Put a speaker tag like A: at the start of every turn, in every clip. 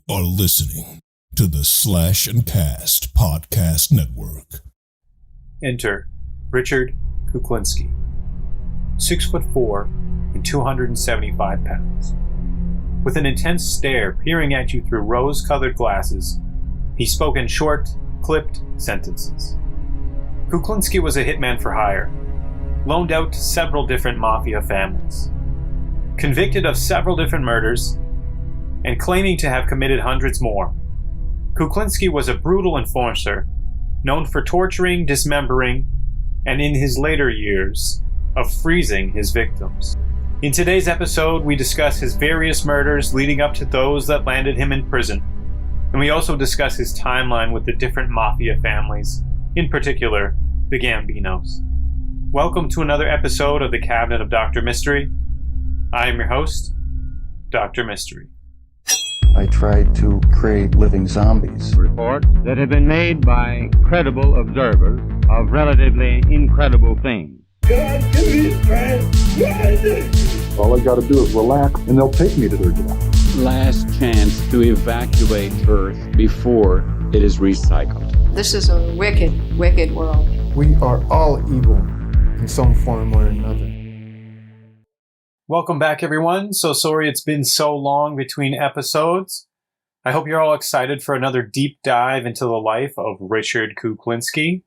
A: are listening to the Slash and Cast Podcast Network.
B: Enter Richard Kuklinski, 6'4" and 275 pounds. With an intense stare peering at you through rose-colored glasses, he spoke in short, clipped sentences. Kuklinski was a hitman for hire, loaned out to several different Mafia families, convicted of several different murders, and claiming to have committed hundreds more. Kuklinski was a brutal enforcer, known for torturing, dismembering, and in his later years, of freezing his victims. In today's episode, we discuss his various murders leading up to those that landed him in prison, and we also discuss his timeline with the different Mafia families, in particular, the Gambinos. Welcome to another episode of the Cabinet of Dr. Mystery. I am your host, Dr. Mystery.
C: I tried to create living zombies.
D: Reports that have been made by credible observers of relatively incredible things.
E: God, give me strength. All I gotta do is relax and they'll take me to their death.
F: Last chance to evacuate Earth before it is recycled.
G: This is a wicked, wicked world.
H: We are all evil in some form or another.
B: Welcome back, everyone. So sorry it's been so long between episodes. I hope you're all excited for another deep dive into the life of Richard Kuklinski.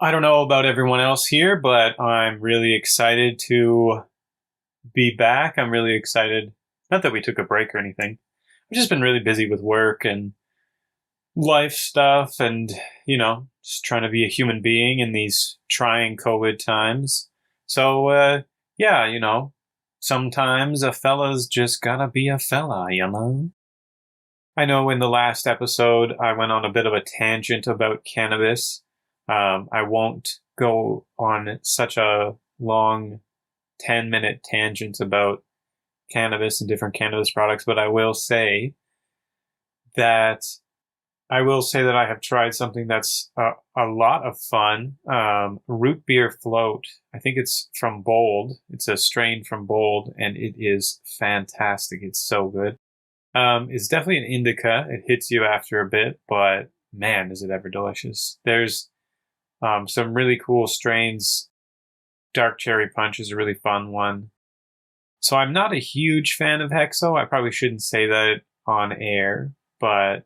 B: I don't know about everyone else here, but I'm really excited to be back. I'm really excited. Not that we took a break or anything. I've just been really busy with work and life stuff and, just trying to be a human being in these trying COVID times. So, sometimes a fella's just gotta be a fella, I know in the last episode, I went on a bit of a tangent about cannabis. I won't go on such a long 10-minute tangent about cannabis and different cannabis products, but I will say that I have tried something that's a lot of fun. Root beer float. I think it's from Bold. It's a strain from Bold, and it is fantastic. It's so good. It's definitely an indica. It hits you after a bit, but man, is it ever delicious. There's some really cool strains. Dark Cherry Punch is a really fun one. So I'm not a huge fan of Hexo. I probably shouldn't say that on air, but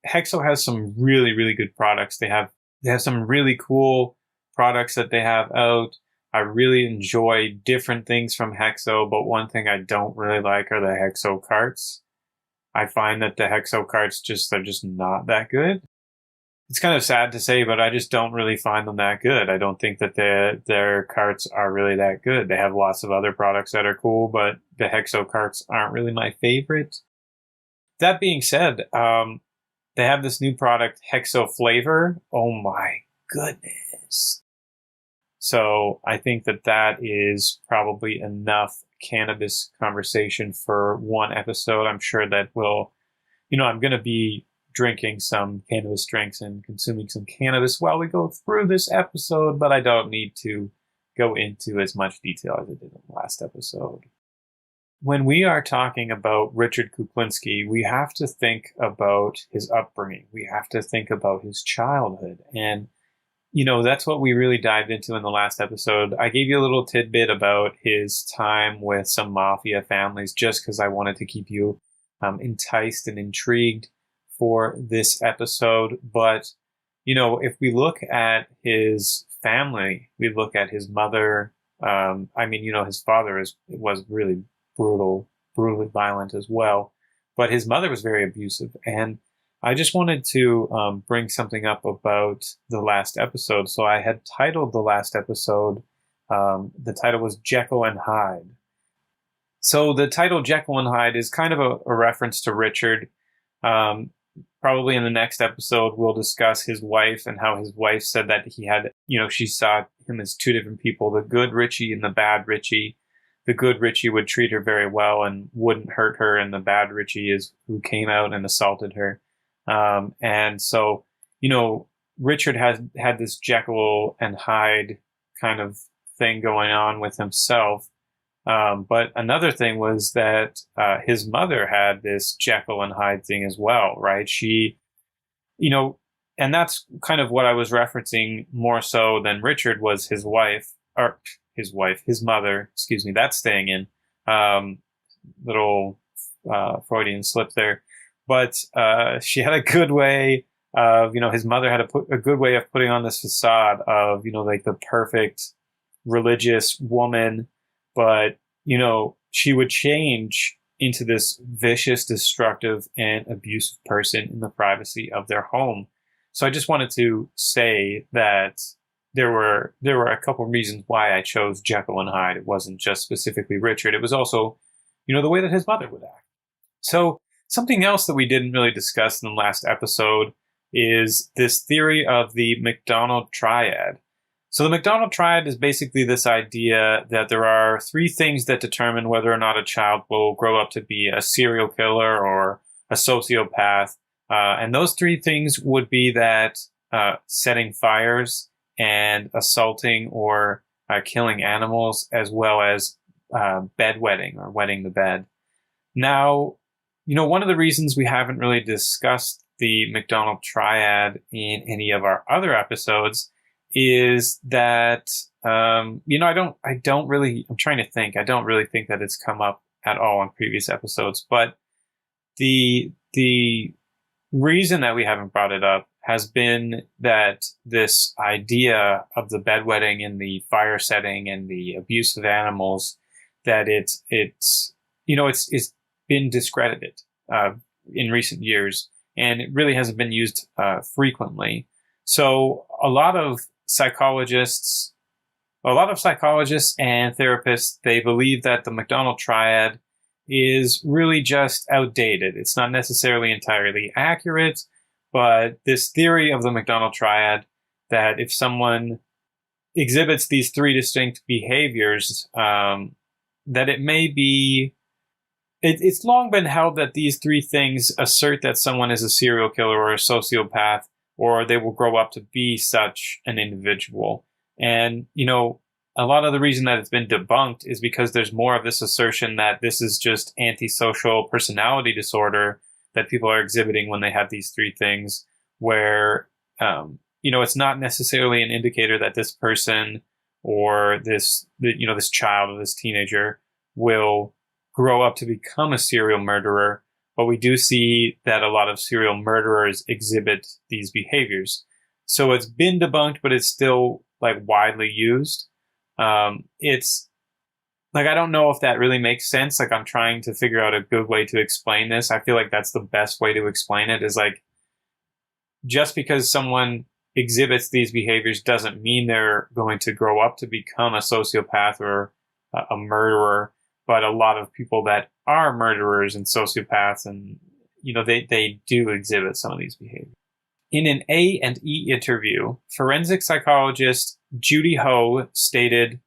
B: Hexo has some really, really good products. They have some really cool products that they have out. I really enjoy different things from Hexo, but one thing I don't really like are the Hexo carts. I find that the Hexo carts they're just not that good. It's kind of sad to say, but I just don't really find them that good. I don't think that their carts are really that good. They have lots of other products that are cool, but the Hexo carts aren't really my favorite. That being said, they have this new product, Hexo Flavor. Oh my goodness. So I think that is probably enough cannabis conversation for one episode. I'm sure that I'm going to be drinking some cannabis drinks and consuming some cannabis while we go through this episode, but I don't need to go into as much detail as I did in the last episode. When we are talking about Richard Kuklinski, we have to think about his upbringing. We have to think about his childhood. And, that's what we really dived into in the last episode. I gave you a little tidbit about his time with some Mafia families just because I wanted to keep you enticed and intrigued for this episode. But, if we look at his family, we look at his mother. His father was really brutally violent as well. But his mother was very abusive. And I just wanted to bring something up about the last episode. So I had titled the last episode, the title was Jekyll and Hyde. So the title Jekyll and Hyde is kind of a reference to Richard. Probably in the next episode, we'll discuss his wife and how his wife said that he had, she saw him as two different people, the good Richie and the bad Richie. The good Richie would treat her very well and wouldn't hurt her, and the bad Richie is who came out and assaulted her. And so, Richard had this Jekyll and Hyde kind of thing going on with himself. But another thing was that his mother had this Jekyll and Hyde thing as well, right? She, and that's kind of what I was referencing more so than Richard was his mother, excuse me, that's staying in. Little Freudian slip there. But she had a good way of, his mother had a good way of putting on this facade of, like the perfect religious woman. But, she would change into this vicious, destructive, and abusive person in the privacy of their home. So I just wanted to say that there were a couple of reasons why I chose Jekyll and Hyde. It wasn't just specifically Richard. It was also, the way that his mother would act. So something else that we didn't really discuss in the last episode is this theory of the McDonald triad. So the McDonald triad is basically this idea that there are three things that determine whether or not a child will grow up to be a serial killer or a sociopath. And those three things would be that setting fires and assaulting or killing animals, as well as bedwetting or wetting the bed. Now, one of the reasons we haven't really discussed the McDonald triad in any of our other episodes is that, I'm trying to think. I don't really think that it's come up at all in previous episodes, but the reason that we haven't brought it up has been that this idea of the bedwetting and the fire setting and the abuse of animals, that it's been discredited in recent years, and it really hasn't been used frequently. So a lot of psychologists and therapists, they believe that the McDonald triad is really just outdated. It's not necessarily entirely accurate, but this theory of the McDonald triad, that if someone exhibits these three distinct behaviors, that it may be, it's long been held that these three things assert that someone is a serial killer or a sociopath, or they will grow up to be such an individual. And, a lot of the reason that it's been debunked is because there's more of this assertion that this is just antisocial personality disorder that people are exhibiting when they have these three things, where, it's not necessarily an indicator that this person or this child or this teenager will grow up to become a serial murderer. But we do see that a lot of serial murderers exhibit these behaviors. So it's been debunked, but it's still widely used. It's I don't know if that really makes sense. I'm trying to figure out a good way to explain this. I feel like that's the best way to explain it, is just because someone exhibits these behaviors doesn't mean they're going to grow up to become a sociopath or a murderer. But a lot of people that are murderers and sociopaths, and they do exhibit some of these behaviors. In an A&E interview, forensic psychologist Judy Ho stated,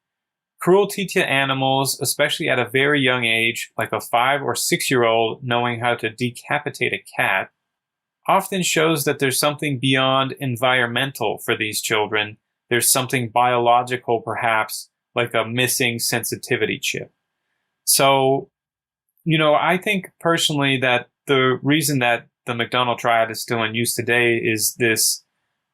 B: "Cruelty to animals, especially at a very young age, like a 5 or 6-year-old knowing how to decapitate a cat, often shows that there's something beyond environmental for these children. There's something biological, perhaps, like a missing sensitivity chip." So, I think personally that the reason that the McDonald triad is still in use today is this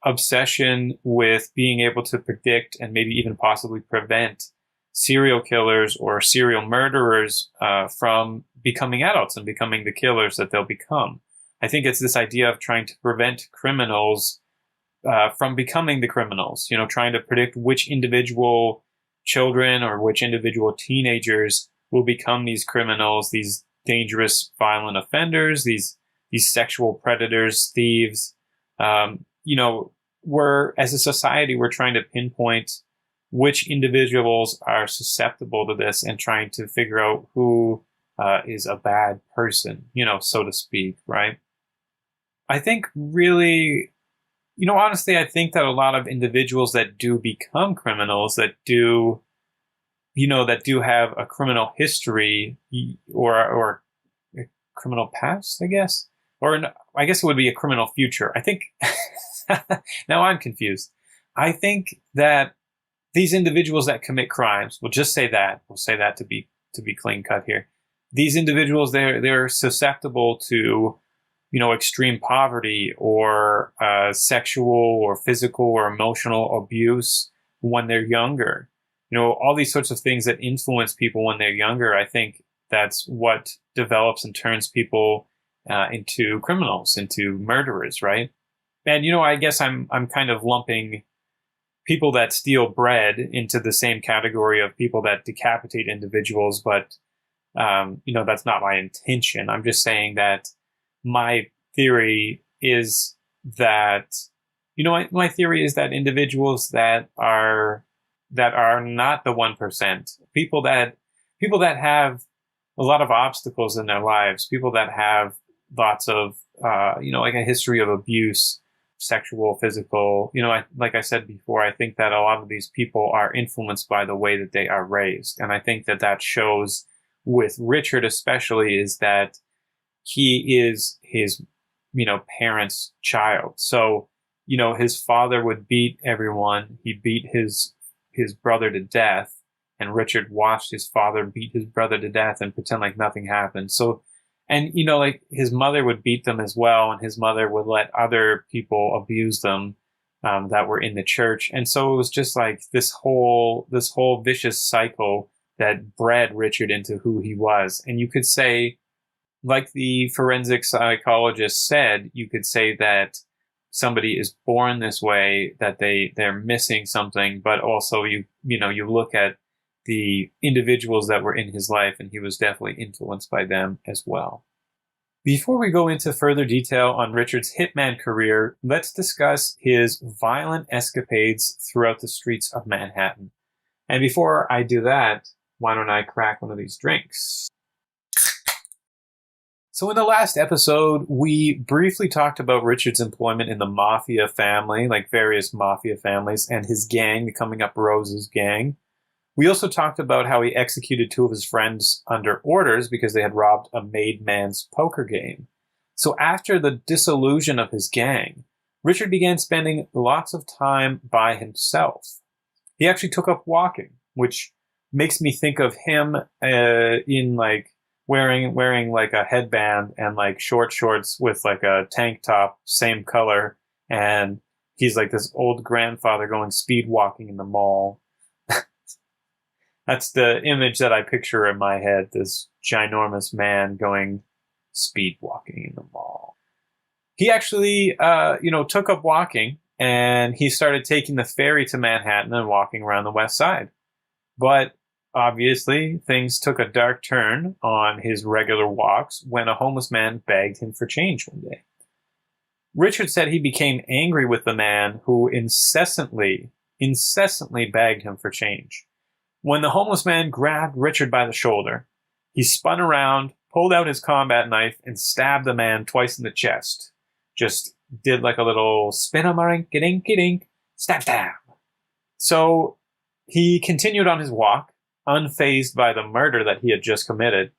B: obsession with being able to predict and maybe even possibly prevent serial killers or serial murderers from becoming adults and becoming the killers that they'll become. I think it's this idea of trying to prevent criminals from becoming the criminals, trying to predict which individual children or which individual teenagers will become these criminals, these dangerous, violent offenders, these sexual predators, thieves. As a society, we're trying to pinpoint which individuals are susceptible to this and trying to figure out who is a bad person, so to speak, right? I think really, honestly, I think that a lot of individuals that do become criminals, that do have a criminal history or a criminal past, I guess. Or I guess it would be a criminal future. I think, now I'm confused. I think that these individuals that commit crimes, we'll say that to be to be clean cut here. These individuals, they're susceptible to, extreme poverty or sexual or physical or emotional abuse when they're younger. All these sorts of things that influence people when they're younger. I think that's what develops and turns people into criminals, into murderers, right? And, I guess I'm kind of lumping people that steal bread into the same category of people that decapitate individuals, but, that's not my intention. I'm just saying that my theory is that, my theory is that individuals that are not the 1%, people that have a lot of obstacles in their lives, people that have lots of, like a history of abuse, sexual, physical, like I said before, I think that a lot of these people are influenced by the way that they are raised. And I think that shows with Richard especially, is that he is his, parents' child. So, his father would beat everyone. He beat his brother to death, and Richard watched his father beat his brother to death and pretend like nothing happened. So, and, like his mother would beat them as well, and his mother would let other people abuse them that were in the church. And so it was just like this whole vicious cycle that bred Richard into who he was. And you could say, like the forensic psychologist said, you could say that somebody is born this way, that they're missing something, but also you look at the individuals that were in his life, and he was definitely influenced by them as well. Before we go into further detail on Richard's hitman career, let's discuss his violent escapades throughout the streets of Manhattan. And before I do that, why don't I crack one of these drinks? So in the last episode, we briefly talked about Richard's employment in the Mafia family, like various Mafia families, and his gang, the Coming Up Roses gang. We also talked about how he executed two of his friends under orders because they had robbed a made man's poker game. So after the dissolution of his gang, Richard began spending lots of time by himself. He actually took up walking, which makes me think of him in like wearing like a headband and like short shorts with like a tank top, same color. And he's like this old grandfather going speed walking in the mall. That's the image that I picture in my head, this ginormous man going speed walking in the mall. He actually, took up walking, and he started taking the ferry to Manhattan and walking around the West Side. But obviously, things took a dark turn on his regular walks when a homeless man begged him for change one day. Richard said he became angry with the man who incessantly begged him for change. When the homeless man grabbed Richard by the shoulder, he spun around, pulled out his combat knife, and stabbed the man twice in the chest. Just did like a little spin-a-marink-a-dink-a-dink, stab. So he continued on his walk, unfazed by the murder that he had just committed.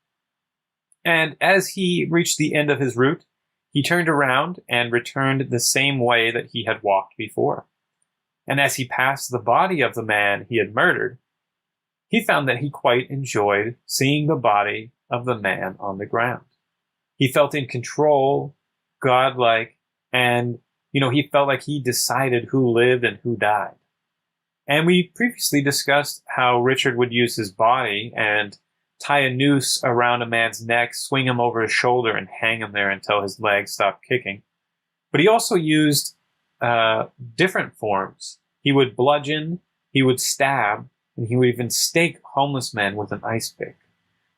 B: And as he reached the end of his route, he turned around and returned the same way that he had walked before. And as he passed the body of the man he had murdered, he found that he quite enjoyed seeing the body of the man on the ground. He felt in control, godlike, and, he felt like he decided who lived and who died. And we previously discussed how Richard would use his body and tie a noose around a man's neck, swing him over his shoulder, and hang him there until his legs stopped kicking. But he also used different forms. He would bludgeon, he would stab, and he would even stake homeless men with an ice pick.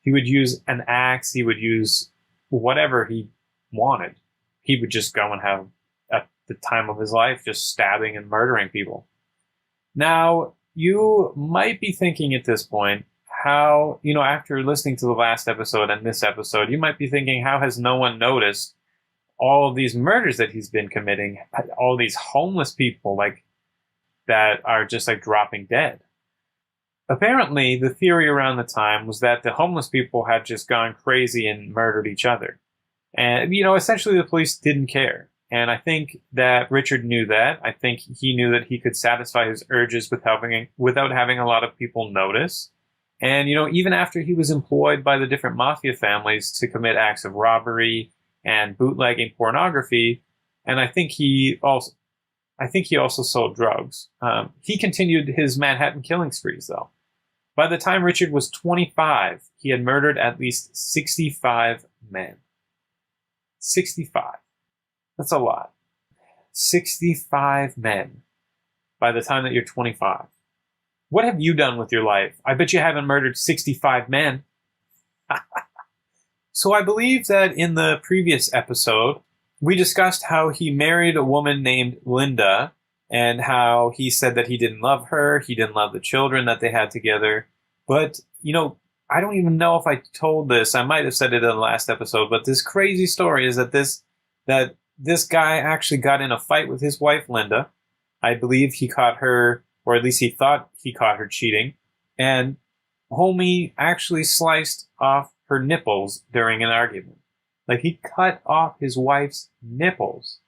B: He would use an axe. He would use whatever he wanted. He would just go and have, at the time of his life, just stabbing and murdering people. Now, you might be thinking at this point, how, after listening to the last episode and this episode, you might be thinking, how has no one noticed all of these murders that he's been committing? All these homeless people, that are just dropping dead. Apparently, the theory around the time was that the homeless people had just gone crazy and murdered each other. And, essentially the police didn't care. And I think that Richard knew that. I think he knew that he could satisfy his urges without having a lot of people notice. And, even after he was employed by the different mafia families to commit acts of robbery and bootlegging pornography, and I think he also sold drugs. He continued his Manhattan killing sprees, though. By the time Richard was 25, he had murdered at least 65 men. 65. That's a lot. 65 men by the time that you're 25. What have you done with your life? I bet you haven't murdered 65 men. So I believe that in the previous episode, we discussed how he married a woman named Linda and how he said that he didn't love her, he didn't love the children that they had together. But, I don't even know if I told this. I might have said it in the last episode, but this crazy story is that this guy actually got in a fight with his wife, Linda. I believe he caught her, or at least he thought he caught her cheating. And homie actually sliced off her nipples during an argument. Like, he cut off his wife's nipples.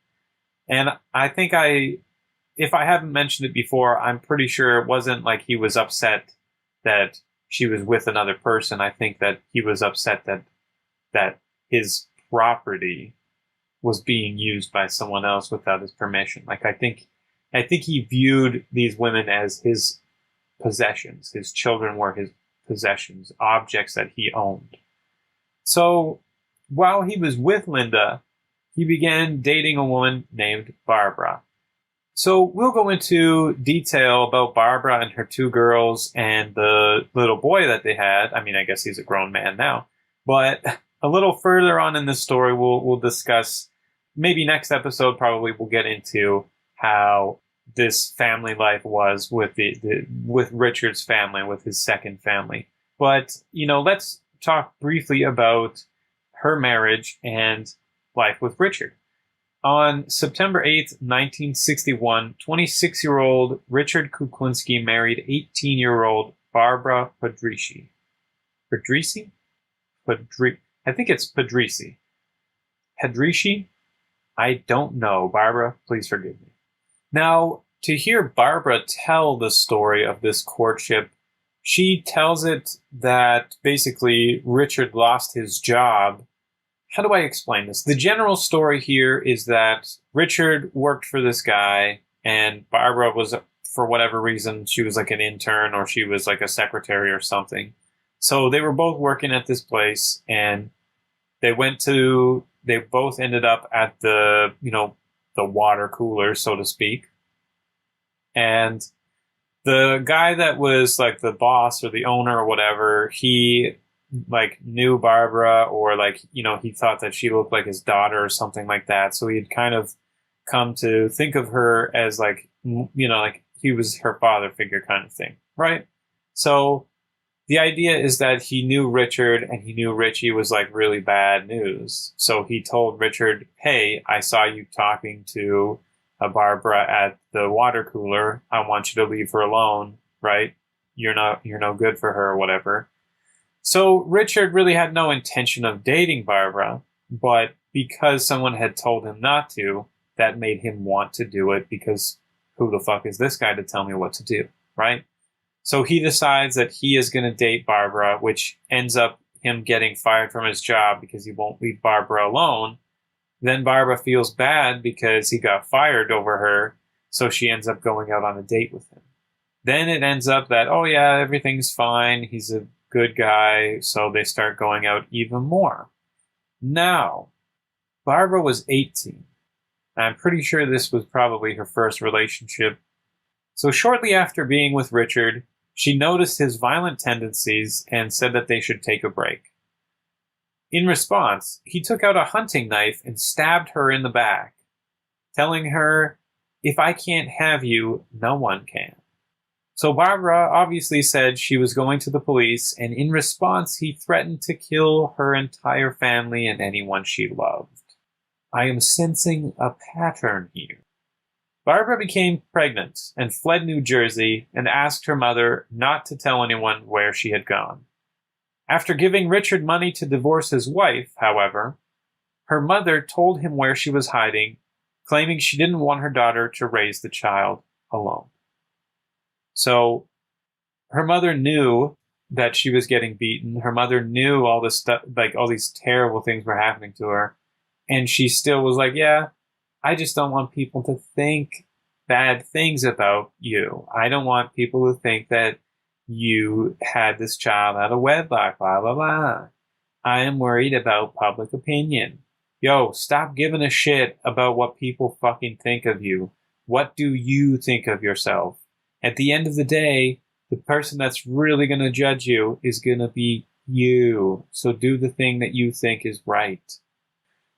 B: And I think if I haven't mentioned it before, I'm pretty sure it wasn't like he was upset that she was with another person. I think that he was upset that his property was being used by someone else without his permission. Like, I think he viewed these women as his possessions. His children were his possessions, objects that he owned. So while he was with Linda, he began dating a woman named Barbara. So we'll go into detail about Barbara and her two girls and the little boy that they had. I mean, I guess he's a grown man now. But a little further on in this story, we'll discuss, maybe next episode probably we'll get into how this family life was with with Richard's family, with his second family. But, let's talk briefly about her marriage and life with Richard. On September 8th, 1961, 26-year-old Richard Kuklinski married 18-year-old Barbara Padrisi. Padrisi? I think it's Padrisi. Padrisi? I don't know. Barbara, please forgive me. Now, to hear Barbara tell the story of this courtship, she tells it that basically Richard lost his job. How do I explain this? The general story here is that Richard worked for this guy, and Barbara was, for whatever reason, she was like an intern or she was like a secretary or something. So they were both working at this place, and they both ended up at the water cooler, so to speak. And the guy that was like the boss or the owner or whatever, he like knew Barbara, or like, he thought that she looked like his daughter or something like that. So he'd kind of come to think of her as like, like he was her father figure kind of thing. Right. So the idea is that he knew Richard and he knew Richie was like really bad news. So he told Richard, hey, I saw you talking to Barbara at the water cooler. I want you to leave her alone. Right. You're no good for her or whatever. So Richard really had no intention of dating Barbara, but because someone had told him not to, that made him want to do it, because who the fuck is this guy to tell me what to do, right? So he decides that he is going to date Barbara, which ends up him getting fired from his job because he won't leave Barbara alone. Then Barbara feels bad because he got fired over her, so she ends up going out on a date with him. Then it ends up that, oh yeah, everything's fine, he's a good guy, so they start going out even more. Now, Barbara was 18. I'm pretty sure this was probably her first relationship. So shortly after being with Richard, she noticed his violent tendencies and said that they should take a break. In response, he took out a hunting knife and stabbed her in the back, telling her, "If I can't have you, no one can." So Barbara obviously said she was going to the police, and in response, he threatened to kill her entire family and anyone she loved. I am sensing a pattern here. Barbara became pregnant and fled New Jersey and asked her mother not to tell anyone where she had gone. After giving Richard money to divorce his wife, however, her mother told him where she was hiding, claiming she didn't want her daughter to raise the child alone. So her mother knew that she was getting beaten. Her mother knew all this stuff, like all these terrible things were happening to her. And she still was like, yeah, I just don't want people to think bad things about you. I don't want people to think that you had this child out of wedlock, blah, blah, blah. I am worried about public opinion. Yo, stop giving a shit about what people fucking think of you. What do you think of yourself? At the end of the day, the person that's really going to judge you is going to be you. So do the thing that you think is right.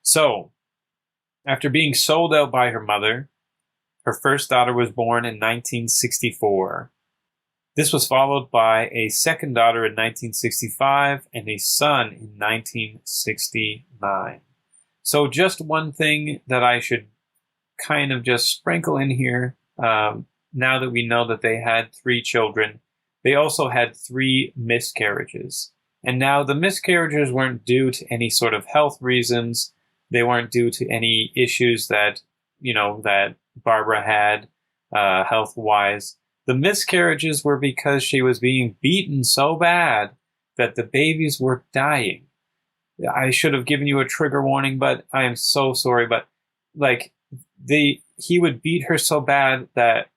B: So, after being sold out by her mother, her first daughter was born in 1964. This was followed by a second daughter in 1965 and a son in 1969. So just one thing that I should kind of just sprinkle in here, now that we know that they had 3 children, they also had 3 miscarriages. And now the miscarriages weren't due to any sort of health reasons. They weren't due to any issues that, that Barbara had health-wise. The miscarriages were because she was being beaten so bad that the babies were dying. I should have given you a trigger warning, but I am so sorry. But he would beat her so bad that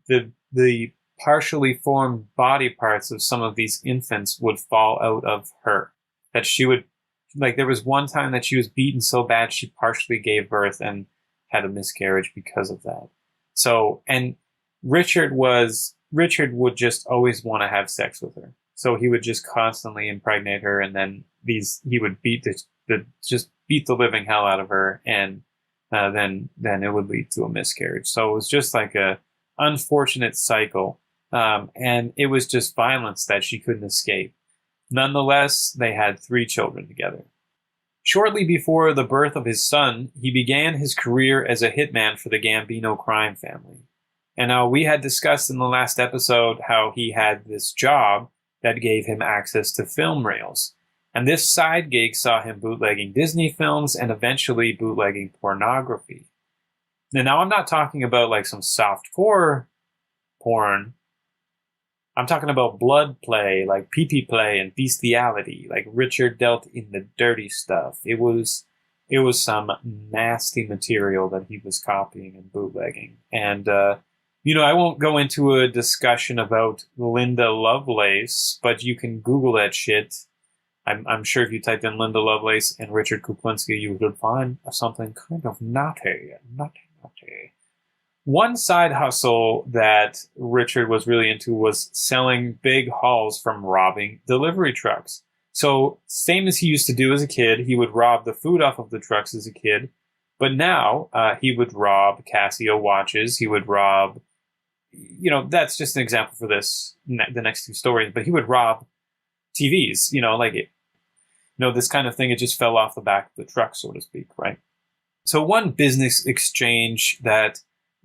B: the partially formed body parts of some of these infants would fall out of her. That she would, there was one time that she was beaten so bad she partially gave birth and had a miscarriage because of that. So, and Richard would just always want to have sex with her. So he would just constantly impregnate her, and then he would beat the living hell out of her, and then it would lead to a miscarriage. So it was just like a unfortunate cycle, and it was just violence that she couldn't escape. Nonetheless, they had 3 children together. Shortly before the birth of his son, he began his career as a hitman for the Gambino crime family. And now we had discussed in the last episode how he had this job that gave him access to film reels. And this side gig saw him bootlegging Disney films and eventually bootlegging pornography. Now I'm not talking about some softcore porn. I'm talking about blood play, like pee-pee play and bestiality. Richard dealt in the dirty stuff. It was some nasty material that he was copying and bootlegging. And I won't go into a discussion about Linda Lovelace, but you can Google that shit. I'm sure if you typed in Linda Lovelace and Richard Kuklinski, you would find something kind of naughty. One side hustle that Richard was really into was selling big hauls from robbing delivery trucks. So, same as he used to do as a kid, he would rob the food off of the trucks as a kid. But now, he would rob Casio watches. He would rob, that's just an example for the next 2 stories. But he would rob TVs, this kind of thing. It just fell off the back of the truck, so to speak, right? So one business exchange that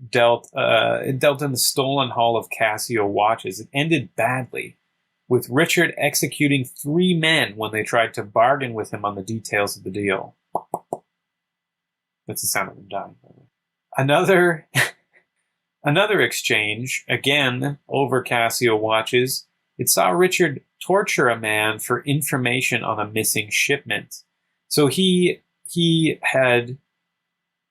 B: dealt in the stolen haul of Casio watches, it ended badly, with Richard executing 3 men when they tried to bargain with him on the details of the deal. That's the sound of them dying. Another exchange, again over Casio watches, it saw Richard torture a man for information on a missing shipment. So he had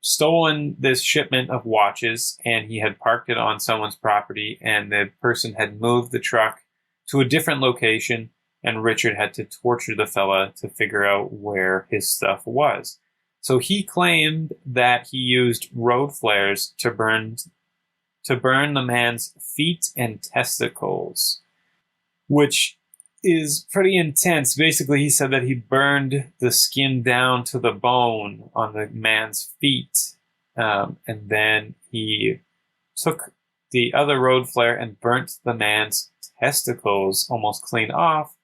B: stolen this shipment of watches, and he had parked it on someone's property, and the person had moved the truck to a different location, and Richard had to torture the fella to figure out where his stuff was. So he claimed that he used road flares to burn the man's feet and testicles, which is pretty intense. Basically, he said that he burned the skin down to the bone on the man's feet, and then he took the other road flare and burnt the man's testicles almost clean off,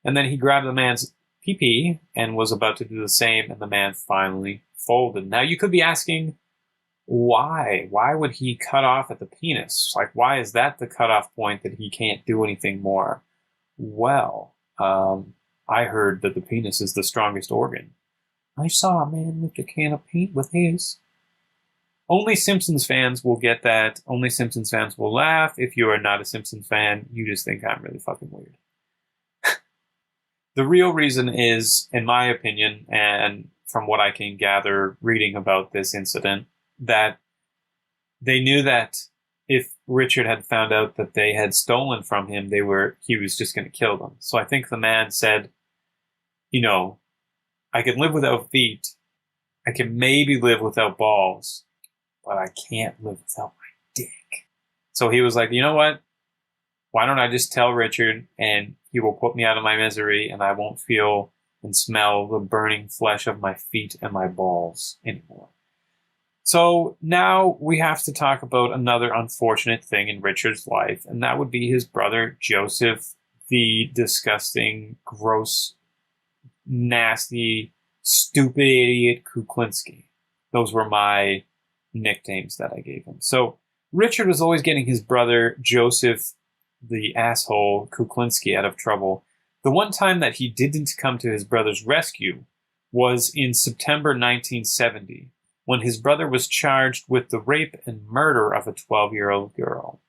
B: and then he grabbed the man's pee-pee and was about to do the same, and the man finally folded. Now, you could be asking, why? Why would he cut off at the penis? Why is that the cutoff point that he can't do anything more? Well, I heard that the penis is the strongest organ. I saw a man lift a can of paint with his. Only Simpsons fans will get that. Only Simpsons fans will laugh. If you are not a Simpsons fan, you just think I'm really fucking weird. The real reason is, in my opinion, and from what I can gather reading about this incident, that they knew that if Richard had found out that they had stolen from him, he was just going to kill them. So I think the man said, I can live without feet. I can maybe live without balls, but I can't live without my dick. So he was like, you know what? Why don't I just tell Richard, and he will put me out of my misery, and I won't feel and smell the burning flesh of my feet and my balls anymore. So now we have to talk about another unfortunate thing in Richard's life, and that would be his brother Joseph, the disgusting, gross, nasty, stupid idiot Kuklinski. Those were my nicknames that I gave him. So Richard was always getting his brother Joseph, the asshole Kuklinski, out of trouble. The one time that he didn't come to his brother's rescue was in September 1970, when his brother was charged with the rape and murder of a 12-year-old girl.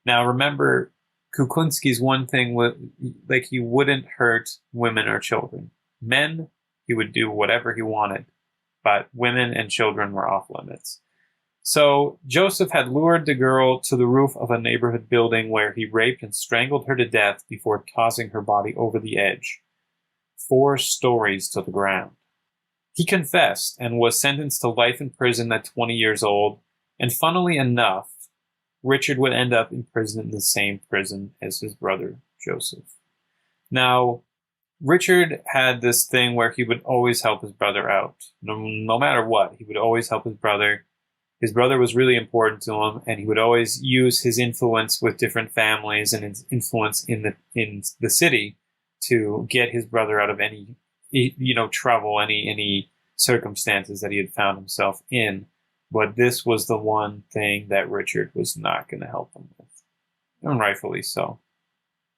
B: Now remember, Kuklinski's one thing was, he wouldn't hurt women or children. Men, he would do whatever he wanted, but women and children were off limits. So Joseph had lured the girl to the roof of a neighborhood building where he raped and strangled her to death before tossing her body over the edge, 4 stories to the ground. He confessed and was sentenced to life in prison at 20 years old, and funnily enough, Richard would end up in prison in the same prison as his brother Joseph. Now, Richard had this thing where he would always help his brother out. No matter what, he would always help his brother. His brother was really important to him, and he would always use his influence with different families and his influence in the city to get his brother out of any trouble, any circumstances that he had found himself in. But this was the one thing that Richard was not going to help him with, and rightfully so.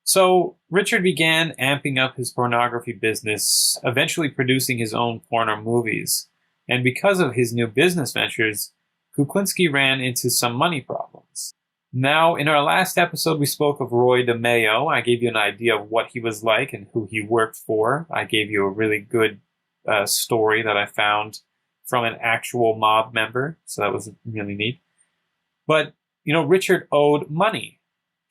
B: So Richard began amping up his pornography business, eventually producing his own porno movies. And because of his new business ventures, Kuklinski ran into some money problems. Now, in our last episode, we spoke of Roy DeMao. I gave you an idea of what he was like and who he worked for. I gave you a really good story that I found from an actual mob member, so that was really neat. But, Richard owed money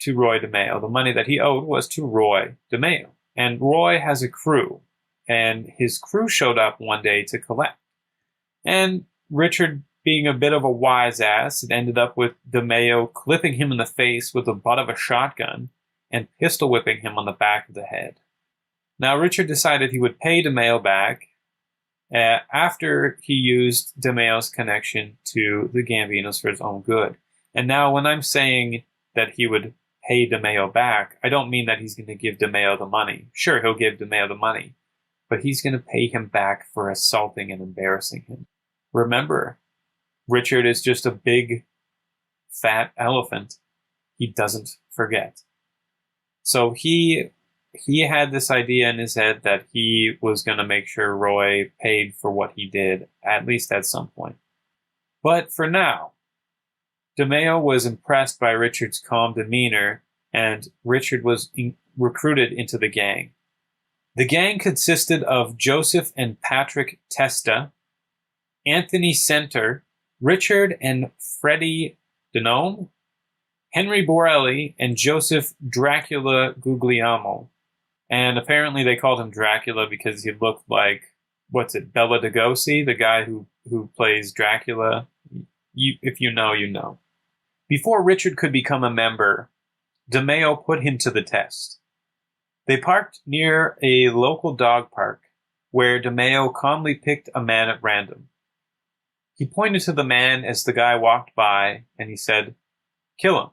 B: to Roy DeMao. The money that he owed was to Roy DeMao. And Roy has a crew, and his crew showed up one day to collect. And Richard, being a bit of a wise ass, it ended up with DeMao clipping him in the face with the butt of a shotgun and pistol whipping him on the back of the head. Now, Richard decided he would pay DeMao back after he used DeMao's connection to the Gambinos for his own good. And now, when I'm saying that he would pay DeMao back, I don't mean that he's going to give DeMao the money. Sure, he'll give DeMao the money, but he's going to pay him back for assaulting and embarrassing him. Remember, Richard is just a big, fat elephant. He doesn't forget. So he had this idea in his head that he was going to make sure Roy paid for what he did, at least at some point. But for now, DeMao was impressed by Richard's calm demeanor, and Richard was recruited into the gang. The gang consisted of Joseph and Patrick Testa, Anthony Center, Richard and Freddie Denome, Henry Borelli, and Joseph Dracula Guglielmo. And apparently they called him Dracula because he looked like, Bela Lugosi, the guy who plays Dracula. If you know, you know. Before Richard could become a member, DeMao put him to the test. They parked near a local dog park, where DeMao calmly picked a man at random. He pointed to the man as the guy walked by, and he said, "Kill him."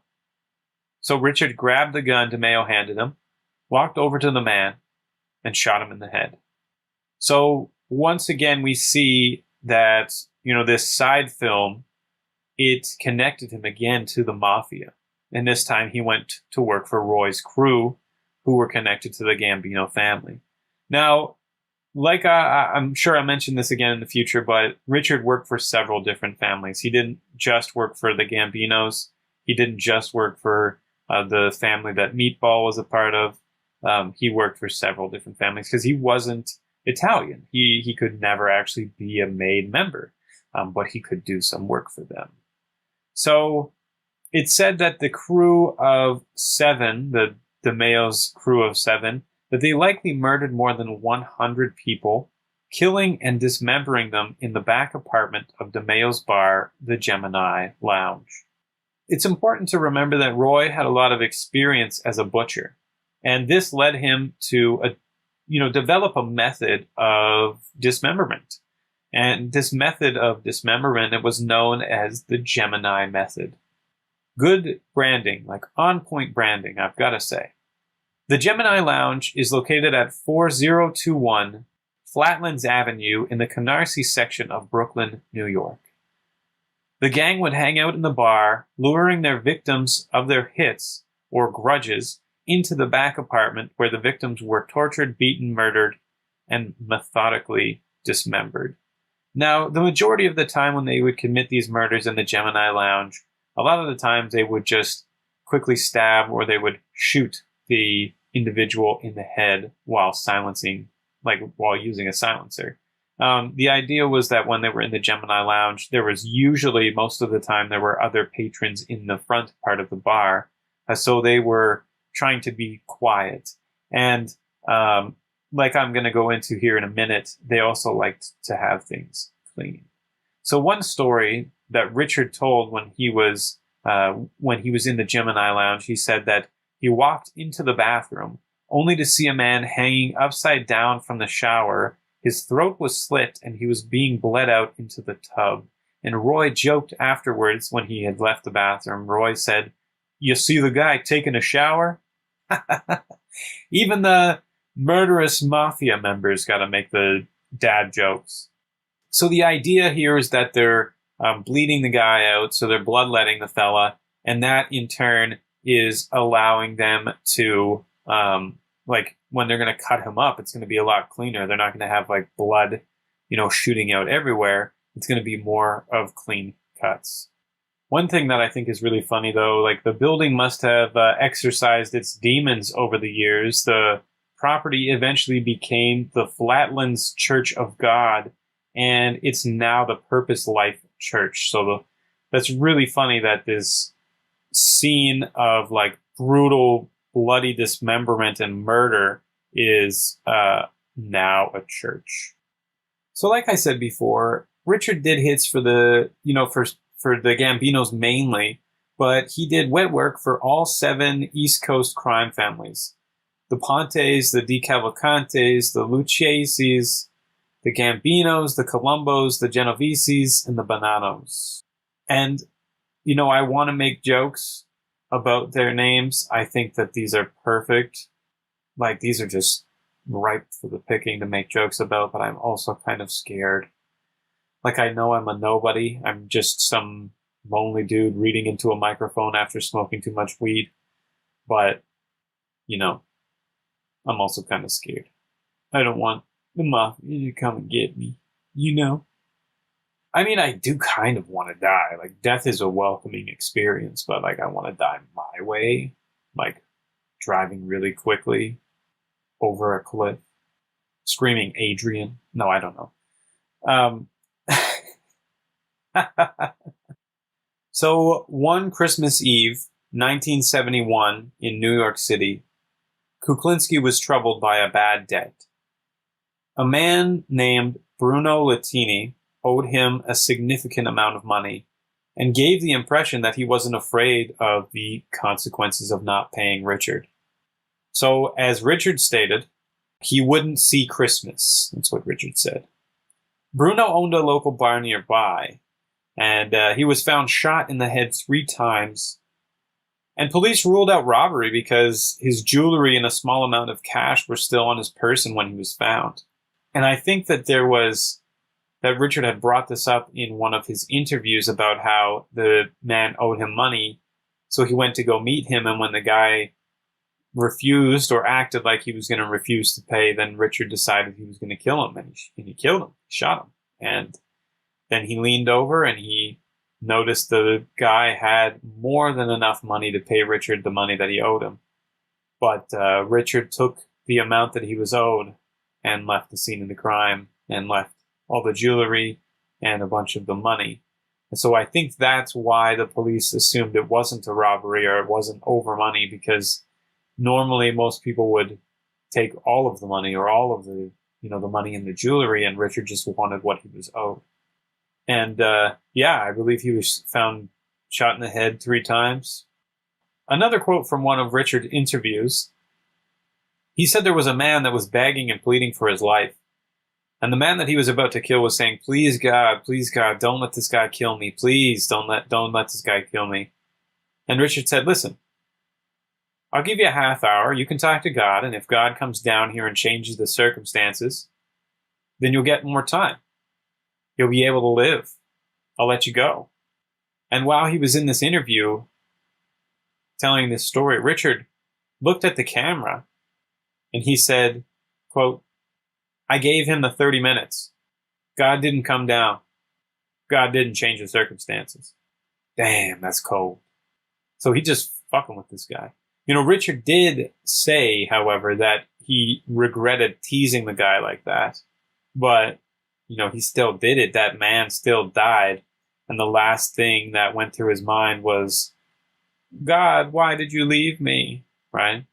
B: So Richard grabbed the gun DeMao handed him, walked over to the man, and shot him in the head. So once again, we see that, this side film, it connected him again to the Mafia. And this time he went to work for Roy's crew, who were connected to the Gambino family. Now, like I'm sure I'll mention this again in the future, but Richard worked for several different families. He didn't just work for the Gambinos. He didn't just work for the family that Meatball was a part of. He worked for several different families because he wasn't Italian. He could never actually be a made member, but he could do some work for them. So it's said that the crew of 7, the DeMao's crew of 7, that they likely murdered more than 100 people, killing and dismembering them in the back apartment of DeMao's bar, the Gemini Lounge. It's important to remember that Roy had a lot of experience as a butcher, and this led him to develop a method of dismemberment. And this method of dismemberment, it was known as the Gemini method. Good branding, like on-point branding, I've got to say. The Gemini Lounge is located at 4021 Flatlands Avenue in the Canarsie section of Brooklyn, New York. The gang would hang out in the bar, luring their victims of their hits or grudges into the back apartment where the victims were tortured, beaten, murdered, and methodically dismembered. Now, the majority of the time when they would commit these murders in the Gemini Lounge, a lot of the times they would just quickly stab or they would shoot the individual in the head while while using a silencer. The idea was that when they were in the Gemini Lounge, there was usually, most of the time, there were other patrons in the front part of the bar. So they were trying to be quiet. And like I'm going to go into here in a minute, they also liked to have things clean. So one story that Richard told when he was in the Gemini Lounge, he said that he walked into the bathroom only to see a man hanging upside down from the shower. His throat was slit and he was being bled out into the tub. And Roy joked afterwards when he had left the bathroom. Roy said, "You see the guy taking a shower?" Even the murderous Mafia members got to make the dad jokes. So the idea here is that they're bleeding the guy out, so they're bloodletting the fella, and that in turn is allowing them to, when they're going to cut him up, it's going to be a lot cleaner. They're not going to have blood, shooting out everywhere. It's going to be more of clean cuts. One thing that I think is really funny, though, the building must have exorcised its demons over the years. The property eventually became the Flatlands Church of God, and it's now the Purpose Life Church. So that's really funny that this scene of brutal, bloody dismemberment and murder is now a church. So like I said before, Richard did hits for the, for the Gambinos mainly, but he did wet work for all 7 East Coast crime families. The Pontes, the DeCavalcantes, the Lucchese's, the Gambinos, the Colombos, the Genoveses, and the Bonanos. And, I want to make jokes about their names. I think that these are perfect. These are just ripe for the picking to make jokes about, but I'm also kind of scared. I know I'm a nobody. I'm just some lonely dude reading into a microphone after smoking too much weed. But, I'm also kind of scared. I don't want the Mafia to come and get me, I mean, I do kind of want to die. Death is a welcoming experience, but I want to die my way. Driving really quickly over a cliff. Screaming Adrian. No, I don't know. So, one Christmas Eve, 1971, in New York City, Kuklinski was troubled by a bad debt. A man named Bruno Latini owed him a significant amount of money and gave the impression that he wasn't afraid of the consequences of not paying Richard. So, as Richard stated, he wouldn't see Christmas. That's what Richard said. Bruno owned a local bar nearby, and he was found shot in the head 3 times. And police ruled out robbery because his jewelry and a small amount of cash were still on his person when he was found. And I think that that Richard had brought this up in one of his interviews about how the man owed him money. So he went to go meet him, and when the guy refused or acted like he was going to refuse to pay, then Richard decided he was going to kill him, and he killed him, shot him. And then he leaned over and he noticed the guy had more than enough money to pay Richard the money that he owed him. But Richard took the amount that he was owed and left the scene of the crime and left all the jewelry and a bunch of the money. And so I think that's why the police assumed it wasn't a robbery or it wasn't over money, because normally most people would take all of the money or all of the, the money and the jewelry, and Richard just wanted what he was owed. And I believe he was found shot in the head 3 times. Another quote from one of Richard's interviews. He said there was a man that was begging and pleading for his life. And the man that he was about to kill was saying, please God, don't let this guy kill me. Please don't let this guy kill me. And Richard said, listen, I'll give you a half hour. You can talk to God. And if God comes down here and changes the circumstances, then you'll get more time. You'll be able to live. I'll let you go. And while he was in this interview telling this story, Richard looked at the camera and he said, quote, I gave him the 30 minutes. God didn't come down. God didn't change the circumstances. Damn, that's cold. So he just fucking with this guy. Richard did say, however, that he regretted teasing the guy like that. But, he still did it. That man still died. And the last thing that went through his mind was, God, why did you leave me? Right?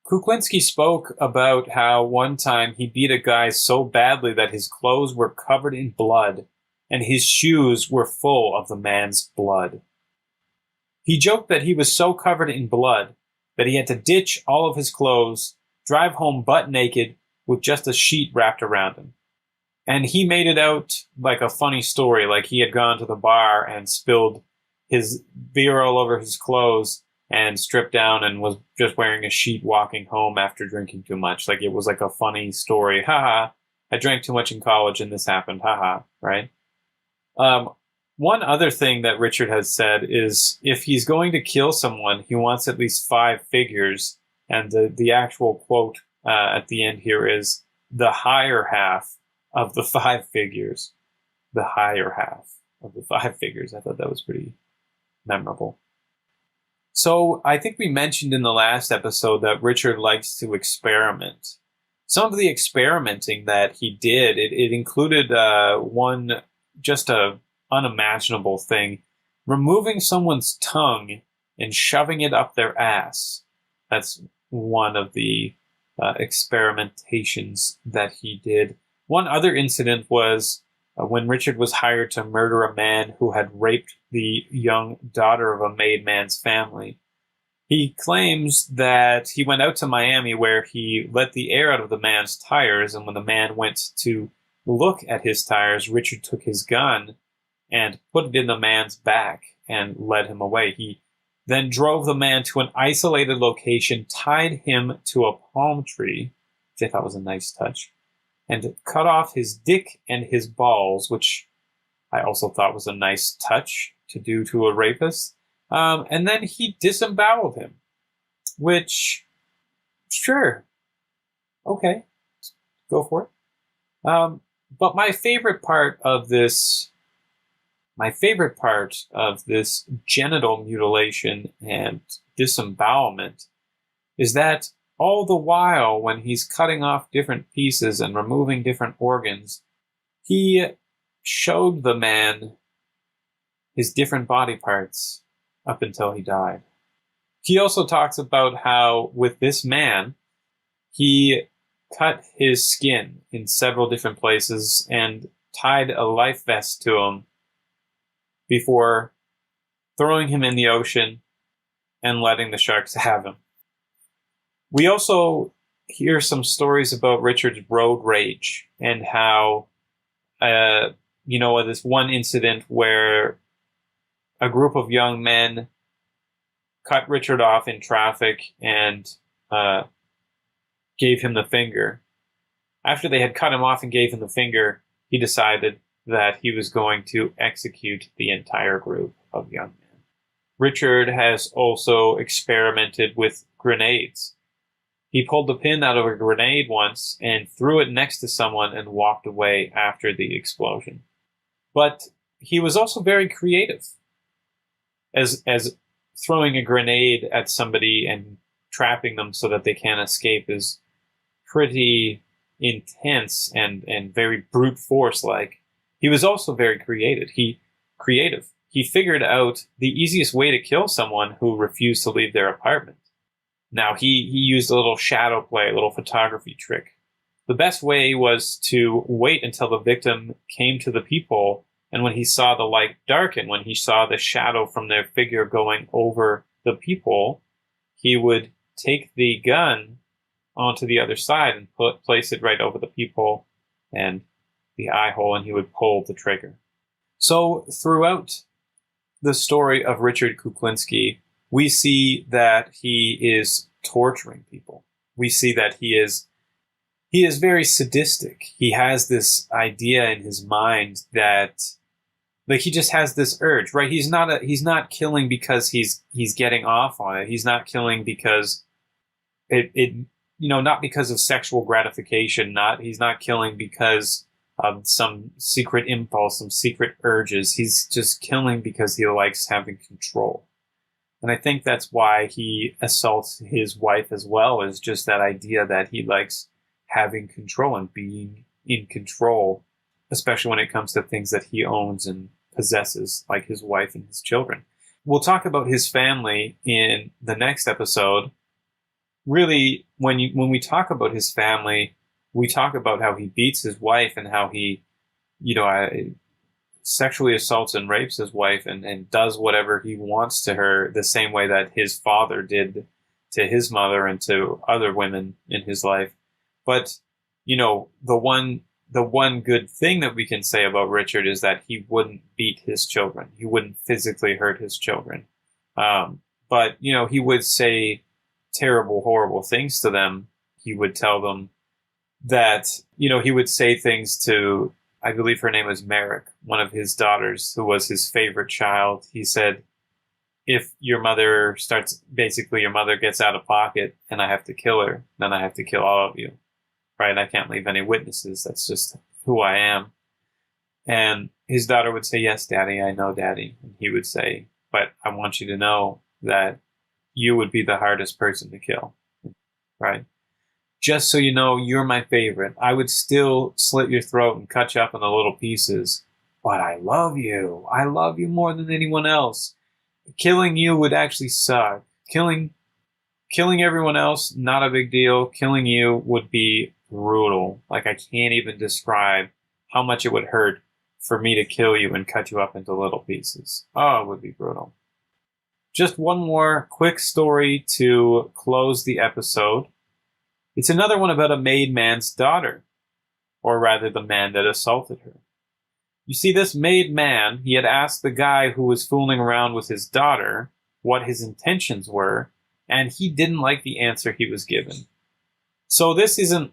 B: Kuklinski spoke about how one time he beat a guy so badly that his clothes were covered in blood and his shoes were full of the man's blood. He joked that he was so covered in blood that he had to ditch all of his clothes, drive home butt naked with just a sheet wrapped around him. And he made it out like a funny story, like he had gone to the bar and spilled his beer all over his clothes and stripped down and was just wearing a sheet walking home after drinking too much. Like it was like a funny story. Haha, I drank too much in college and this happened. Haha, right? One other thing that Richard has said is if he's going to kill someone, he wants at least 5 figures. And the actual quote at the end here is the higher half of the 5 figures. The higher half of the 5 figures. I thought that was pretty memorable. So I think we mentioned in the last episode that Richard likes to experiment. Some of the experimenting that he did, it included one just a unimaginable thing, removing someone's tongue and shoving it up their ass. That's one of the experimentations that he did. One other incident was when Richard was hired to murder a man who had raped the young daughter of a made man's family. He claims that he went out to Miami where he let the air out of the man's tires, and when the man went to look at his tires, Richard took his gun and put it in the man's back and led him away. He then drove the man to an isolated location, tied him to a palm tree, which I thought was a nice touch, and cut off his dick and his balls, which I also thought was a nice touch to do to a rapist. And then he disemboweled him, which, sure, okay, go for it. But my favorite part of this genital mutilation and disembowelment is that all the while when he's cutting off different pieces and removing different organs, he showed the man his different body parts up until he died. He also talks about how with this man, he cut his skin in several different places and tied a life vest to him before throwing him in the ocean and letting the sharks have him. We also hear some stories about Richard's road rage and how, this one incident where a group of young men cut Richard off in traffic and gave him the finger. After they had cut him off and gave him the finger, he decided that he was going to execute the entire group of young men. Richard has also experimented with grenades. He pulled the pin out of a grenade once and threw it next to someone and walked away after the explosion. But he was also very creative. As throwing a grenade at somebody and trapping them so that they can't escape is pretty intense and very brute force like. He was also very creative. He figured out the easiest way to kill someone who refused to leave their apartment. Now, he used a little shadow play, a little photography trick. The best way was to wait until the victim came to the peephole, and when he saw the light darken, when he saw the shadow from their figure going over the peephole, he would take the gun onto the other side and place it right over the peephole and the eye hole, and he would pull the trigger. So throughout the story of Richard Kuklinski, we see that he is torturing people. We see that he is very sadistic. He has this idea in his mind that, like, he just has this urge, right? He's not killing because he's getting off on it. He's not killing because not because of sexual gratification. He's not killing because of some secret impulse, some secret urges. He's just killing because he likes having control. And I think that's why he assaults his wife as well, is just that idea that he likes having control and being in control, especially when it comes to things that he owns and possesses, like his wife and his children. We'll talk about his family in the next episode. Really, when we talk about his family, we talk about how he beats his wife and how he, sexually assaults and rapes his wife and does whatever he wants to her, the same way that his father did to his mother and to other women in his life. But, the one good thing that we can say about Richard is that he wouldn't beat his children. He wouldn't physically hurt his children. But, he would say terrible, horrible things to them. He would tell them that, he would say things to, I believe her name was Merrick, one of his daughters, who was his favorite child. He said, if your mother gets out of pocket and I have to kill her, then I have to kill all of you. Right? I can't leave any witnesses. That's just who I am. And his daughter would say, yes, Daddy, I know, Daddy. And he would say, but I want you to know that you would be the hardest person to kill. Right? Just so you know, you're my favorite. I would still slit your throat and cut you up into little pieces. But I love you. I love you more than anyone else. Killing you would actually suck. Killing everyone else, not a big deal. Killing you would be brutal. Like, I can't even describe how much it would hurt for me to kill you and cut you up into little pieces. Oh, it would be brutal. Just one more quick story to close the episode. It's another one about a made man's daughter, or rather the man that assaulted her. You see, this made man, he had asked the guy who was fooling around with his daughter what his intentions were, and he didn't like the answer he was given. So this isn't,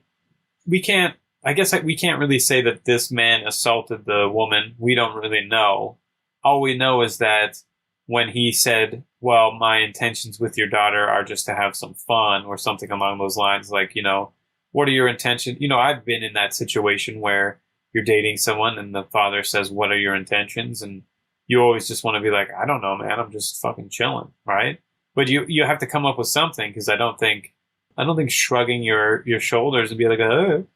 B: we can't really say that this man assaulted the woman. We don't really know. All we know is that when he said, well, my intentions with your daughter are just to have some fun or something along those lines, like, what are your intentions? I've been in that situation where you're dating someone and the father says, what are your intentions? And you always just want to be like, I don't know, man, I'm just fucking chilling, right? But you have to come up with something, because I don't think shrugging your shoulders and be like,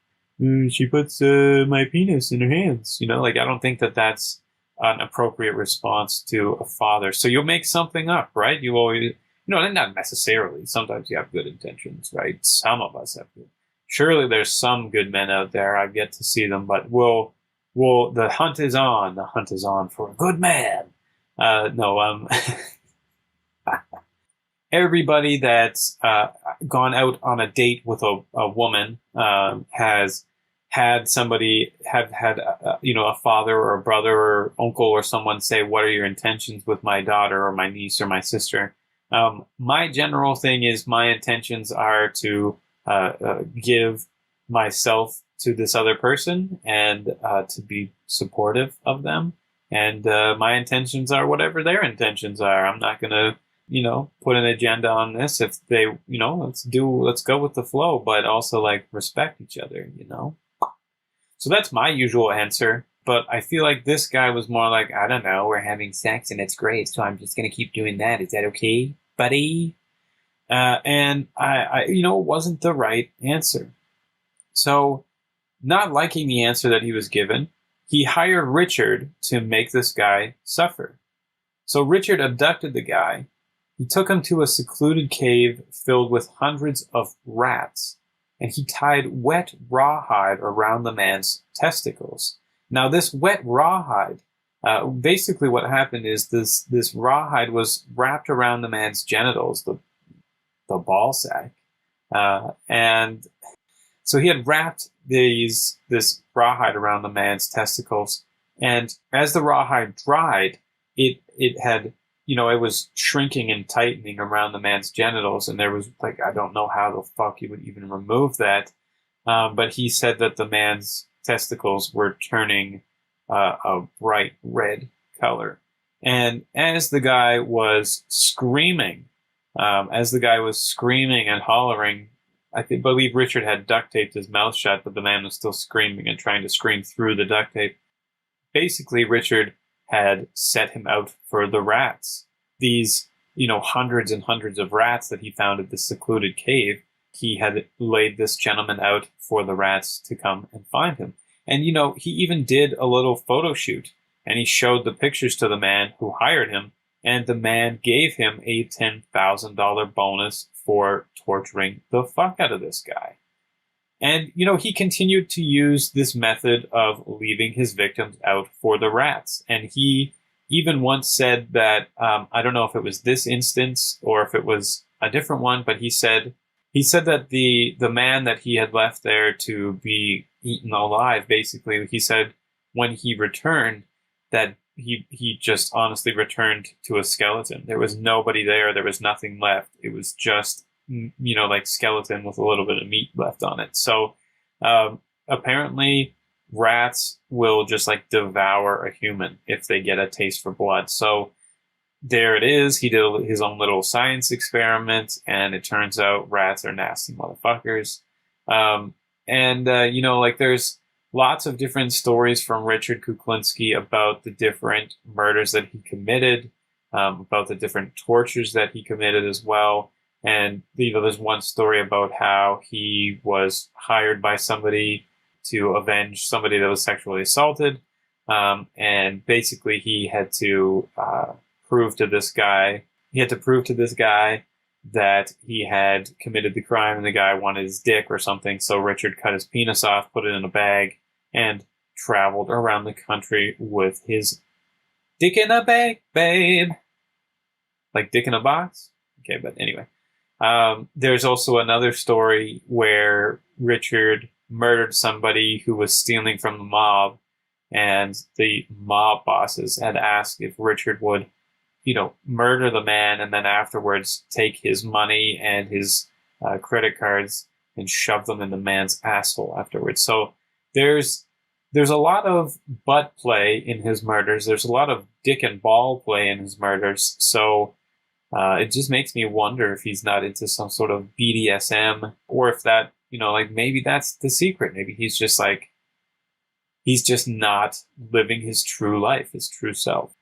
B: she puts my penis in her hands, I don't think that that's an appropriate response to a father. So you'll make something up, right? You always, not necessarily. Sometimes you have good intentions, right? Some of us have good. Surely there's some good men out there. I've yet to see them, but the hunt is on. The hunt is on for a good man. Everybody that's gone out on a date with a woman has had somebody a father or a brother or uncle or someone say, what are your intentions with my daughter or my niece or my sister? My general thing is my intentions are to give myself to this other person and to be supportive of them. And my intentions are whatever their intentions are. I'm not going to, put an agenda on this. If they, let's go with the flow, but also like respect each other, So that's my usual answer. But I feel like this guy was more like, I don't know, we're having sex and it's great, so I'm just going to keep doing that. Is that okay, buddy? And it wasn't the right answer. So, not liking the answer that he was given, he hired Richard to make this guy suffer. So Richard abducted the guy. He took him to a secluded cave filled with hundreds of rats, and he tied wet rawhide around the man's testicles. Now, this wet rawhide, basically what happened is this rawhide was wrapped around the man's genitals, the ball sack, and so he had wrapped this rawhide around the man's testicles, and as the rawhide dried, it had, it was shrinking and tightening around the man's genitals, and there was, like, I don't know how the fuck you would even remove that, but he said that the man's testicles were turning a bright red color. And as the guy was screaming and hollering, I believe Richard had duct taped his mouth shut, but the man was still screaming and trying to scream through the duct tape. Basically, Richard had set him out for the rats. These, hundreds and hundreds of rats that he found at this secluded cave, he had laid this gentleman out for the rats to come and find him. And, he even did a little photo shoot, and he showed the pictures to the man who hired him, and the man gave him a $10,000 bonus for torturing the fuck out of this guy. And, he continued to use this method of leaving his victims out for the rats. And he even once said that, I don't know if it was this instance or if it was a different one, but he said that the man that he had left there to be eaten alive, basically, he said when he returned that he just honestly returned to a skeleton. There was nobody there. There was nothing left. It was just, like skeleton with a little bit of meat left on it. So apparently rats will just like devour a human if they get a taste for blood. So there it is. He did his own little science experiment, and it turns out rats are nasty motherfuckers. There's lots of different stories from Richard Kuklinski about the different murders that he committed, about the different tortures that he committed as well. And, there's one story about how he was hired by somebody to avenge somebody that was sexually assaulted. And basically he had to prove to this guy that he had committed the crime and the guy wanted his dick or something. So Richard cut his penis off, put it in a bag, and traveled around the country with his dick in a bag, babe. Like dick in a box? Okay, but anyway. There's also another story where Richard murdered somebody who was stealing from the mob, and the mob bosses had asked if Richard would, murder the man and then afterwards take his money and his credit cards and shove them in the man's asshole afterwards. So there's a lot of butt play in his murders. There's a lot of dick and ball play in his murders. So it just makes me wonder if he's not into some sort of BDSM, or if that, maybe that's the secret. Maybe he's just not living his true life, his true self.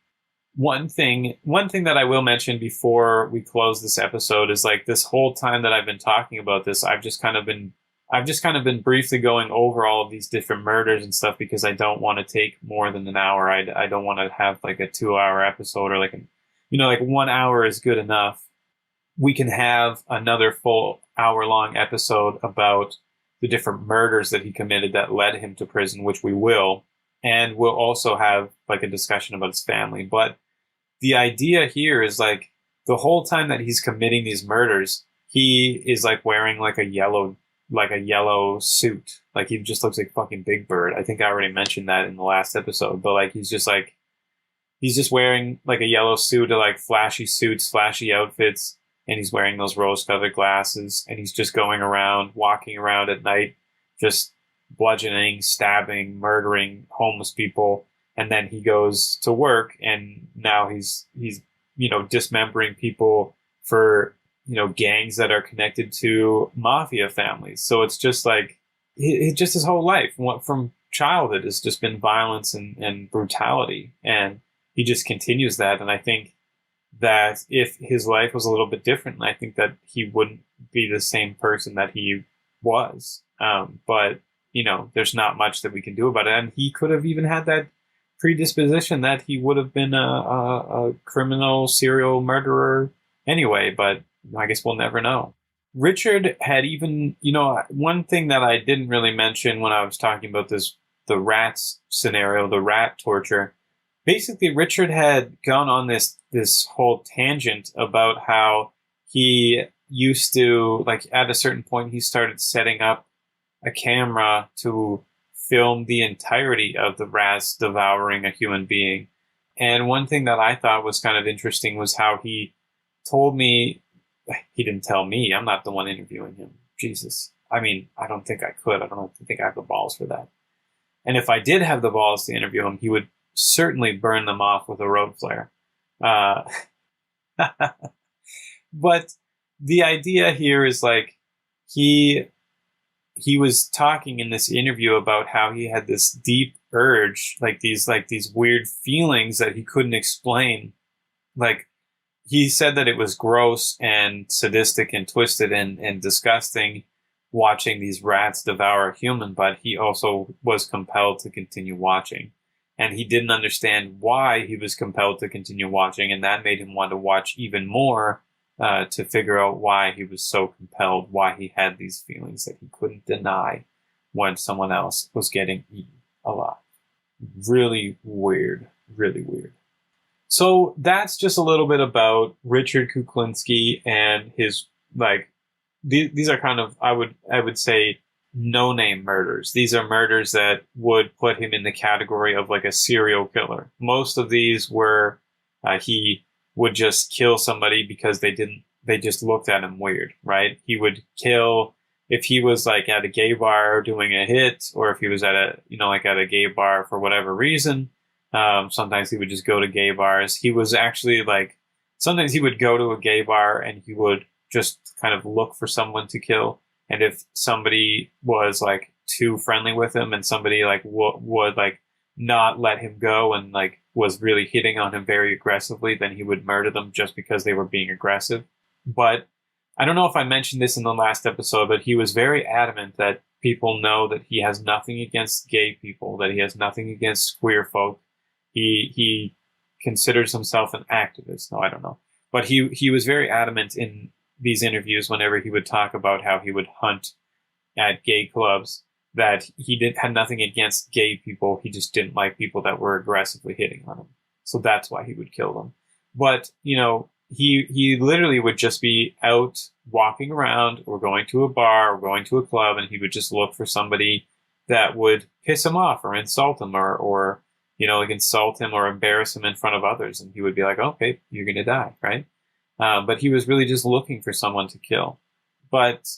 B: One thing that I will mention before we close this episode is like this whole time that I've been talking about this, I've just kind of been briefly going over all of these different murders and stuff because I don't want to take more than an hour. I don't want to have like a 2-hour episode or like 1 hour is good enough. We can have another full hour-long episode about the different murders that he committed that led him to prison, which we will. And we'll also have like a discussion about his family. But the idea here is like the whole time that he's committing these murders, he is like wearing like a yellow suit. Like he just looks like fucking Big Bird. I think I already mentioned that in the last episode, but like he's just wearing like a yellow suit, or like flashy suits, flashy outfits, and he's wearing those rose-colored glasses, and he's just walking around at night, just bludgeoning, stabbing, murdering homeless people. And then he goes to work, and now he's dismembering people for, gangs that are connected to mafia families. So it's just like, just his whole life from childhood has just been violence and brutality. And he just continues that. And I think that if his life was a little bit different, I think that he wouldn't be the same person that he was. But, there's not much that we can do about it. And he could have even had that predisposition that he would have been a criminal serial murderer anyway, but I guess we'll never know. Richard had even, one thing that I didn't really mention when I was talking about the rats scenario, the rat torture. Basically, Richard had gone on this whole tangent about how he used to, like, at a certain point, he started setting up a camera to film the entirety of the rats devouring a human being. And one thing that I thought was kind of interesting was how he told me, he didn't tell me, I'm not the one interviewing him. Jesus. I mean, I don't think I could. I don't think I have the balls for that. And if I did have the balls to interview him, he would certainly burn them off with a road flare. But the idea here is, like, he was talking in this interview about how he had this deep urge, like these weird feelings that he couldn't explain. Like, he said that it was gross and sadistic and twisted and disgusting watching these rats devour a human, but he also was compelled to continue watching. And he didn't understand why he was compelled to continue watching, and that made him want to watch even more to figure out why he was so compelled, why he had these feelings that he couldn't deny when someone else was getting eaten alive. Really weird, really weird. So that's just a little bit about Richard Kuklinski and his, like, these are kind of, I would say, no-name murders. These are murders that would put him in the category of like a serial killer. Most of these were he would just kill somebody because they just looked at him weird, right? He would kill if he was like at a gay bar doing a hit, or if he was at a gay bar for whatever reason. Sometimes he would just go to gay bars. He was actually like, sometimes he would go to a gay bar and he would just kind of look for someone to kill. And if somebody was like too friendly with him and somebody like would like not let him go and like was really hitting on him very aggressively, then he would murder them just because they were being aggressive. But I don't know if I mentioned this in the last episode, but he was very adamant that people know that he has nothing against gay people, that he has nothing against queer folk. He considers himself an activist. No, I don't know. But he was very adamant in these interviews whenever he would talk about how he would hunt at gay clubs, that he had nothing against gay people. He just didn't like people that were aggressively hitting on him. So that's why he would kill them. But, he literally would just be out walking around or going to a bar or going to a club, and he would just look for somebody that would piss him off or insult him or insult him or embarrass him in front of others. And he would be like, okay, you're going to die, right? But he was really just looking for someone to kill. But,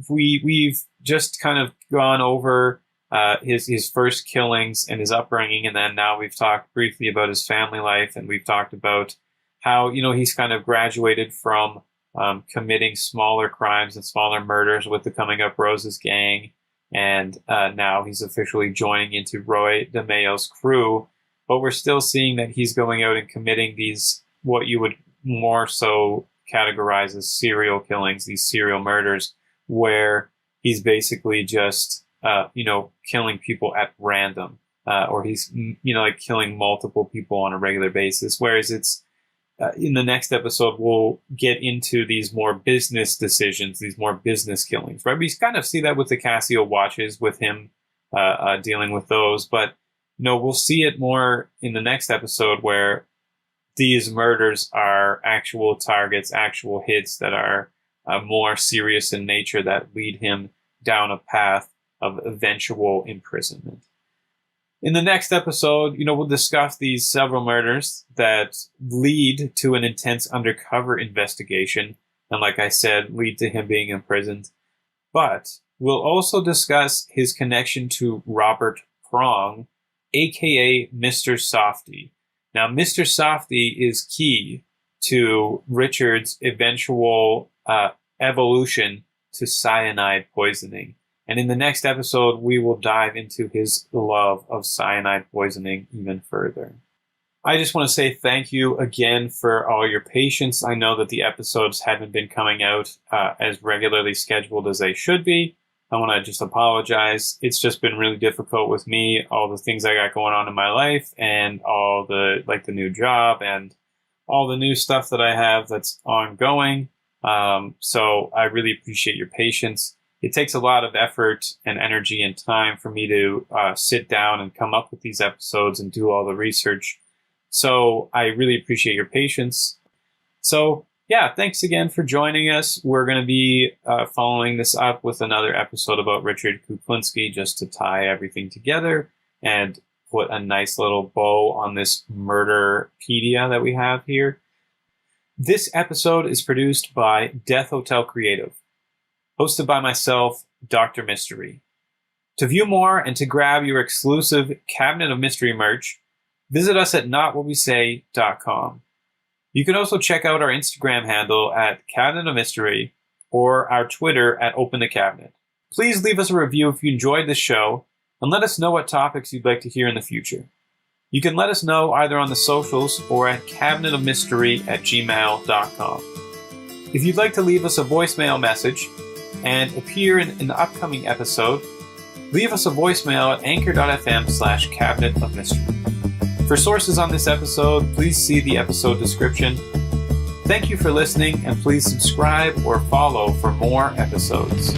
B: we've just kind of gone over his first killings and his upbringing. And then now we've talked briefly about his family life. And we've talked about how, he's kind of graduated from committing smaller crimes and smaller murders with the Coming Up Roses gang. And now he's officially joining into Roy DeMao's crew. But we're still seeing that he's going out and committing these, what you would more so categorize as serial killings, these serial murders, where he's basically just, killing people at random, or he's, like killing multiple people on a regular basis. Whereas it's, in the next episode, we'll get into these more business decisions, these more business killings, right? We kind of see that with the Casio watches, with him dealing with those. But, we'll see it more in the next episode where these murders are actual targets, actual hits that are more serious in nature, that lead him down a path of eventual imprisonment. In the next episode, we'll discuss these several murders that lead to an intense undercover investigation, and like I said, lead to him being imprisoned. But we'll also discuss his connection to Robert Prong, aka Mr. Softy. Now, Mr. Softy is key to Richard's eventual evolution to cyanide poisoning. And in the next episode, we will dive into his love of cyanide poisoning even further. I just want to say thank you again for all your patience. I know that the episodes haven't been coming out as regularly scheduled as they should be. I want to just apologize. It's just been really difficult with me, all the things I got going on in my life, and all the new job and all the new stuff that I have that's ongoing. So I really appreciate your patience. It takes a lot of effort and energy and time for me to sit down and come up with these episodes and do all the research. So I really appreciate your patience. So yeah, thanks again for joining us. We're going to be following this up with another episode about Richard Kuklinski, just to tie everything together and put a nice little bow on this murderpedia that we have here. This episode is produced by Death Hotel Creative, hosted by myself, Dr. Mystery. To view more and to grab your exclusive Cabinet of Mystery merch, visit us at notwhatwesay.com. You can also check out our Instagram handle at Cabinet of Mystery or our Twitter at Open the Cabinet. Please leave us a review if you enjoyed this show and let us know what topics you'd like to hear in the future. You can let us know either on the socials or at cabinetofmystery@gmail.com. If you'd like to leave us a voicemail message and appear in an upcoming episode, leave us a voicemail at anchor.fm/Cabinet of Mystery. For sources on this episode, please see the episode description. Thank you for listening, and please subscribe or follow for more episodes.